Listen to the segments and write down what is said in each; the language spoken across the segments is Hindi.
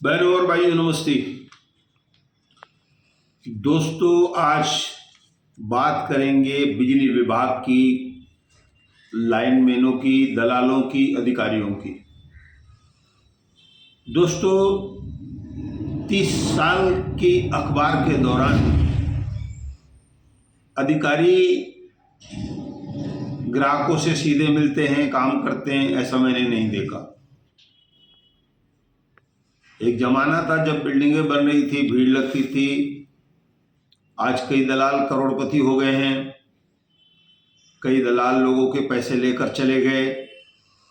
बहनों और भाइयों नमस्ते। दोस्तों, आज बात करेंगे बिजली विभाग की, लाइनमैनों की, दलालों की, अधिकारियों की। दोस्तों, 30 साल की अखबार के दौरान अधिकारी ग्राहकों से सीधे मिलते हैं, काम करते हैं, ऐसा मैंने नहीं देखा। एक जमाना था जब बिल्डिंगें बन रही थी, भीड़ लगती थी। आज कई दलाल करोड़पति हो गए हैं। कई दलाल लोगों के पैसे लेकर चले गए,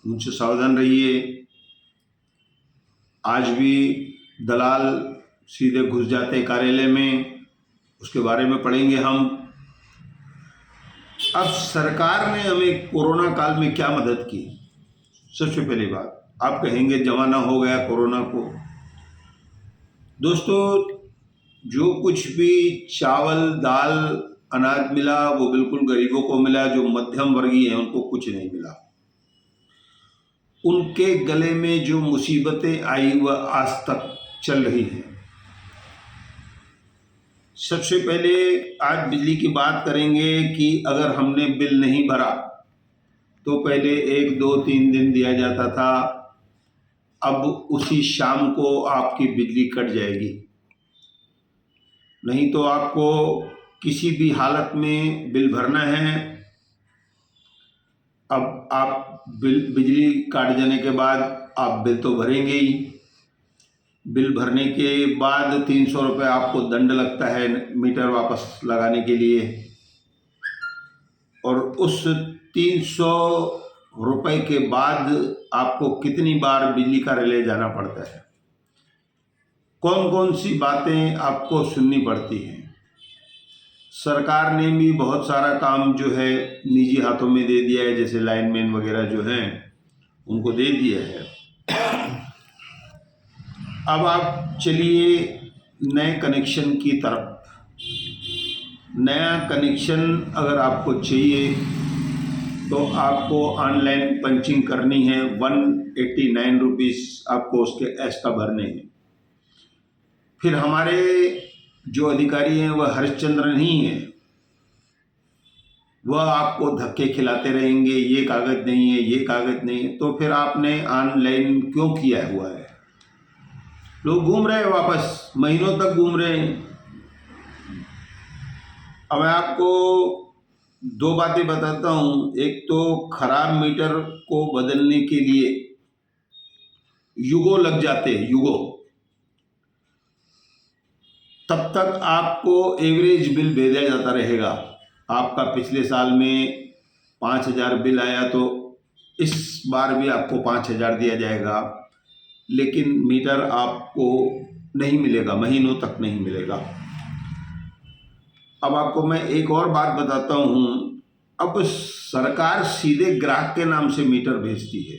उनसे सावधान रहिए। आज भी दलाल सीधे घुस जाते कार्यालय में, उसके बारे में पढ़ेंगे हम। अब सरकार ने हमें कोरोना काल में क्या मदद की। सबसे पहली बात, आप कहेंगे जमाना हो गया कोरोना को। दोस्तों, जो कुछ भी चावल दाल अनाज मिला वो बिल्कुल गरीबों को मिला। जो मध्यम वर्गीय हैं उनको कुछ नहीं मिला। उनके गले में जो मुसीबतें आई वह आज तक चल रही हैं। सबसे पहले आज बिजली की बात करेंगे कि अगर हमने बिल नहीं भरा तो पहले 1, 2, 3 दिन दिया जाता था। अब उसी शाम को आपकी बिजली कट जाएगी। नहीं तो आपको किसी भी हालत में बिल भरना है। अब आप बिजली काट जाने के बाद आप बिल तो भरेंगे ही। बिल भरने के बाद 300 रुपये आपको दंड लगता है मीटर वापस लगाने के लिए। और उस 300 रुपये के बाद आपको कितनी बार बिजली कार्यालय जाना पड़ता है, कौन कौन सी बातें आपको सुननी पड़ती हैं। सरकार ने भी बहुत सारा काम जो है निजी हाथों में दे दिया है, जैसे लाइनमैन वगैरह जो हैं उनको दे दिया है। अब आप चलिए नए कनेक्शन की तरफ। नया कनेक्शन अगर आपको चाहिए तो आपको ऑनलाइन पंचिंग करनी है। 189 रुपीज़ आपको उसके एक्स्ट्रा भरने हैं। फिर हमारे जो अधिकारी हैं वह हरिश्चंद्र नहीं है, वह आपको धक्के खिलाते रहेंगे, ये कागज़ नहीं है, ये कागज़ नहीं है। तो फिर आपने ऑनलाइन क्यों किया हुआ है? लोग घूम रहे हैं, वापस महीनों तक घूम रहे हैं। अब मैं आपको 2 बातें बताता हूँ। एक तो खराब मीटर को बदलने के लिए युगों लग जाते हैं, युगों। तब तक आपको एवरेज बिल भेजा जाता रहेगा। आपका पिछले साल में 5,000 बिल आया तो इस बार भी आपको 5,000 दिया जाएगा, लेकिन मीटर आपको नहीं मिलेगा, महीनों तक नहीं मिलेगा। अब आपको मैं एक और बात बताता हूँ। अब सरकार सीधे ग्राहक के नाम से मीटर भेजती है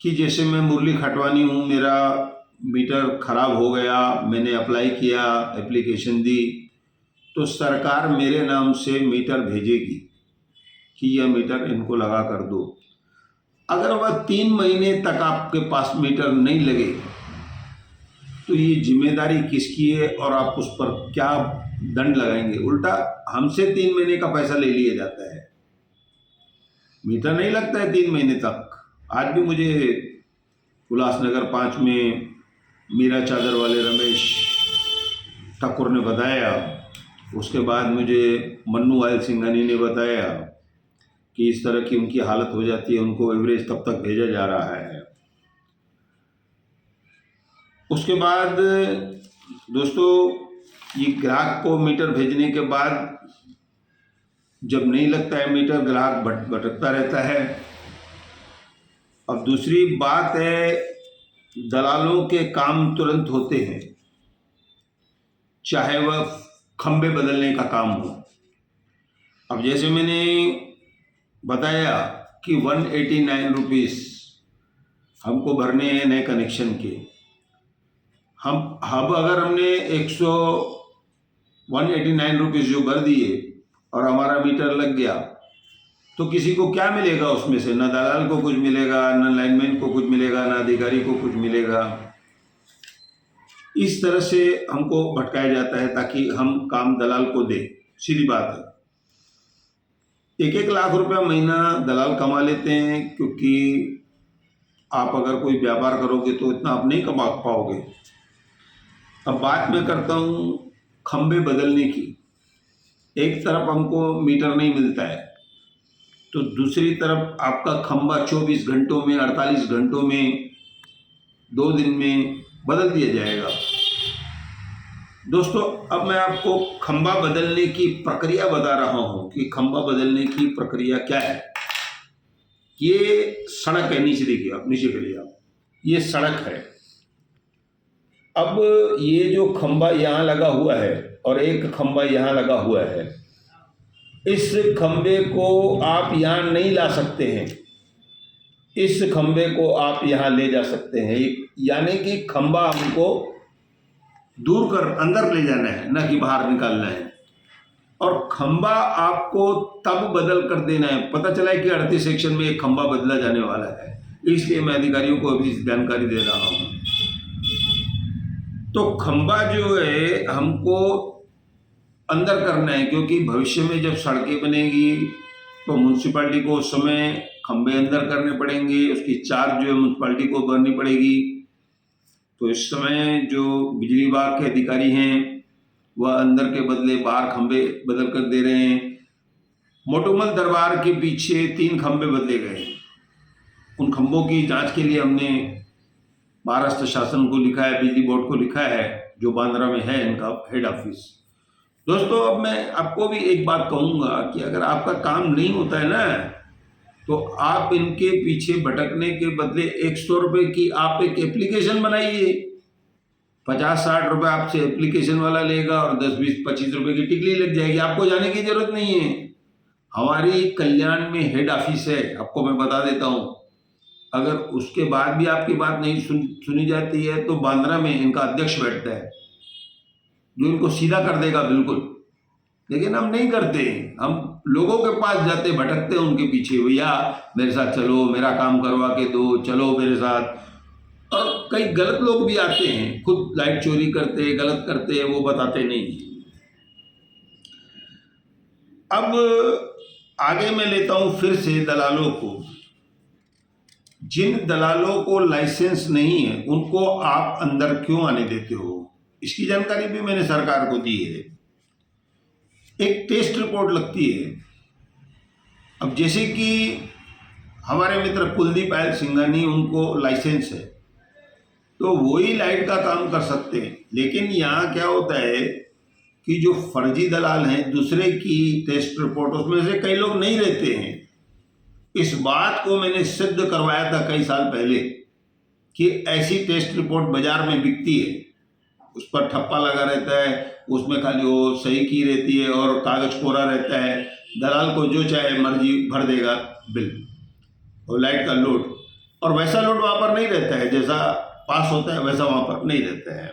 कि जैसे मैं मुरली खटवानी हूँ, मेरा मीटर खराब हो गया, मैंने अप्लाई किया, एप्लीकेशन दी, तो सरकार मेरे नाम से मीटर भेजेगी कि यह मीटर इनको लगा कर दो। अगर वह 3 महीने तक आपके पास मीटर नहीं लगे तो ये जिम्मेदारी किसकी है और आप उस पर क्या दंड लगाएंगे? उल्टा हमसे 3 महीने का पैसा ले लिया जाता है। मीटर नहीं लगता है 3 महीने तक। आज भी मुझे उल्लासनगर 5 में मीरा चादर वाले रमेश ठाकुर ने बताया। उसके बाद मुझे मन्नू आयल सिंघानी ने बताया कि इस तरह की उनकी हालत हो जाती है, उनको एवरेज तब तक भेजा जा रहा है। उसके बाद दोस्तों, ये ग्राहक को मीटर भेजने के बाद जब नहीं लगता है मीटर, ग्राहक भटकता रहता है। अब दूसरी बात है, दलालों के काम तुरंत होते हैं, चाहे वह खंबे बदलने का काम हो। अब जैसे मैंने बताया कि 189 रुपीज़ हमको भरने हैं नए कनेक्शन के। अब अगर हमने 189 रुपीज़ जो भर दिए और हमारा मीटर लग गया तो किसी को क्या मिलेगा उसमें से? ना दलाल को कुछ मिलेगा, ना लाइनमैन को कुछ मिलेगा, ना अधिकारी को कुछ मिलेगा। इस तरह से हमको भटकाया जाता है ताकि हम काम दलाल को दें। सीधी बात है, 1-1 लाख रुपया महीना दलाल कमा लेते हैं, क्योंकि आप अगर कोई व्यापार करोगे तो इतना आप नहीं कमा पाओगे। अब बात मैं करता हूँ खंबे बदलने की। एक तरफ हमको मीटर नहीं मिलता है, तो दूसरी तरफ आपका खंबा 24 घंटों में, 48 घंटों में, 2 दिन में बदल दिया जाएगा। दोस्तों, अब मैं आपको खंबा बदलने की प्रक्रिया बता रहा हूँ कि खंबा बदलने की प्रक्रिया क्या है। ये सड़क है, नीचे देखिए आप, नीचे करिए आप, ये सड़क है। अब ये जो खंबा यहाँ लगा हुआ है और एक खंबा यहाँ लगा हुआ है, इस खंबे को आप यहाँ नहीं ला सकते हैं, इस खंबे को आप यहाँ ले जा सकते हैं। यानी कि खंबा हमको दूर कर अंदर ले जाना है, ना कि बाहर निकालना है। और खंबा आपको तब बदल कर देना है, पता चला है कि 38 सेक्शन में एक खंबा बदला जाने वाला है, इसलिए मैं अधिकारियों को अभी जानकारी दे रहा हूँ। तो खंबा जो है हमको अंदर करना है, क्योंकि भविष्य में जब सड़कें बनेगी तो म्यूनसिपाल्टी को उस समय खंबे अंदर करने पड़ेंगे, उसकी चार्ज जो है म्यूनसिपाल्टी को भरनी पड़ेगी। तो इस समय जो बिजली विभाग के अधिकारी हैं वह अंदर के बदले बाहर खंबे बदल कर दे रहे हैं। मोटूमल दरबार के पीछे 3 खंबे बदले गए। उन खंबों की जांच के लिए हमने महाराष्ट्र शासन को लिखा है, बिजली बोर्ड को लिखा है, जो बांद्रा में है इनका हेड ऑफिस। दोस्तों, अब मैं आपको भी एक बात कहूँगा कि अगर आपका काम नहीं होता है ना, तो आप इनके पीछे भटकने के बदले 100 रुपये की आप एक एप्लीकेशन बनाइए। 50-60 रुपये आपसे एप्लीकेशन वाला लेगा और 10-20-25 रुपये की टिकली लग जाएगी। आपको जाने की जरूरत नहीं है। हमारी कल्याण में हेड ऑफिस है, आपको मैं बता देता हूँ। अगर उसके बाद भी आपकी बात नहीं सुनी जाती है तो बांद्रा में इनका अध्यक्ष बैठता है, जो इनको सीधा कर देगा बिल्कुल। लेकिन हम नहीं करते, हम लोगों के पास जाते, भटकते हैं उनके पीछे, भैया मेरे साथ चलो, मेरा काम करवा के दो, चलो मेरे साथ। और कई गलत लोग भी आते हैं, खुद लाइट चोरी करते, गलत करते, वो बताते नहीं। अब आगे मैं लेता हूं फिर से दलालों को। जिन दलालों को लाइसेंस नहीं है उनको आप अंदर क्यों आने देते हो, इसकी जानकारी भी मैंने सरकार को दी है। एक टेस्ट रिपोर्ट लगती है। अब जैसे कि हमारे मित्र कुलदीप आयल सिंघानी, उनको लाइसेंस है तो वही लाइट का काम कर सकते हैं। लेकिन यहाँ क्या होता है कि जो फर्जी दलाल हैं, दूसरे की टेस्ट रिपोर्ट, उसमें से कई लोग नहीं रहते हैं। इस बात को मैंने सिद्ध करवाया था कई साल पहले कि ऐसी टेस्ट रिपोर्ट बाजार में बिकती है, उस पर ठप्पा लगा रहता है, उसमें खाली वो सही की रहती है और कागज कोरा रहता है। दलाल को जो चाहे मर्जी भर देगा बिल और लाइट का लोड, और वैसा लोड वहाँ पर नहीं रहता है, जैसा पास होता है वैसा वहाँ पर नहीं रहता है।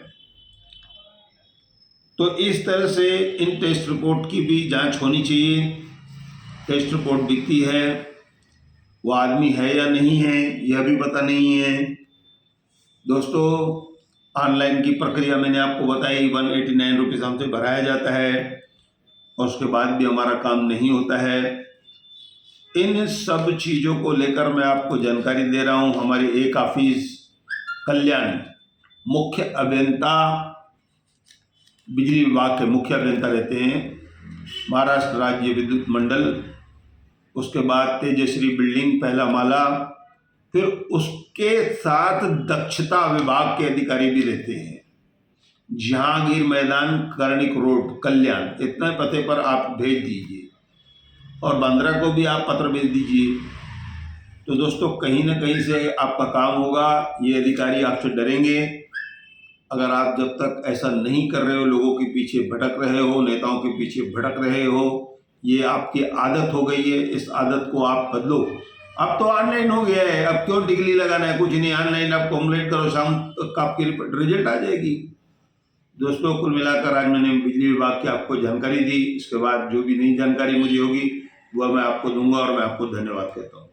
तो इस तरह से इन टेस्ट रिपोर्ट की भी जांच होनी चाहिए। टेस्ट रिपोर्ट बिकती है, वो आदमी है या नहीं है यह भी पता नहीं है। दोस्तों, ऑनलाइन की प्रक्रिया मैंने आपको बताई, 189 रुपीज़ हमसे भराया जाता है और उसके बाद भी हमारा काम नहीं होता है। इन सब चीज़ों को लेकर मैं आपको जानकारी दे रहा हूँ। हमारी एक ऑफिस कल्याण, मुख्य अभियंता, बिजली विभाग के मुख्य अभियंता रहते हैं, महाराष्ट्र राज्य विद्युत मंडल, उसके बाद तेजश्री बिल्डिंग पहला माला, फिर उसके साथ दक्षता विभाग के अधिकारी भी रहते हैं। जहांगीर मैदान, कर्णिक रोड, कल्याण, इतने पते पर आप भेज दीजिए और बांद्रा को भी आप पत्र भेज दीजिए। तो दोस्तों, कहीं ना कहीं से आपका काम होगा। ये अधिकारी आपसे डरेंगे। अगर आप जब तक ऐसा नहीं कर रहे हो, लोगों के पीछे भटक रहे हो, नेताओं के पीछे भटक रहे हो, ये आपकी आदत हो गई है, इस आदत को आप बदलो। अब तो ऑनलाइन हो गया है, अब क्यों टिकली लगाना है, कुछ नहीं, ऑनलाइन आप कंप्लेंट करो, शाम तक आपकी रिजल्ट आ जाएगी। दोस्तों, कुल मिलाकर आज मैंने बिजली विभाग की आपको जानकारी दी। इसके बाद जो भी नई जानकारी मुझे होगी वह मैं आपको दूंगा और मैं आपको धन्यवाद कहता हूँ।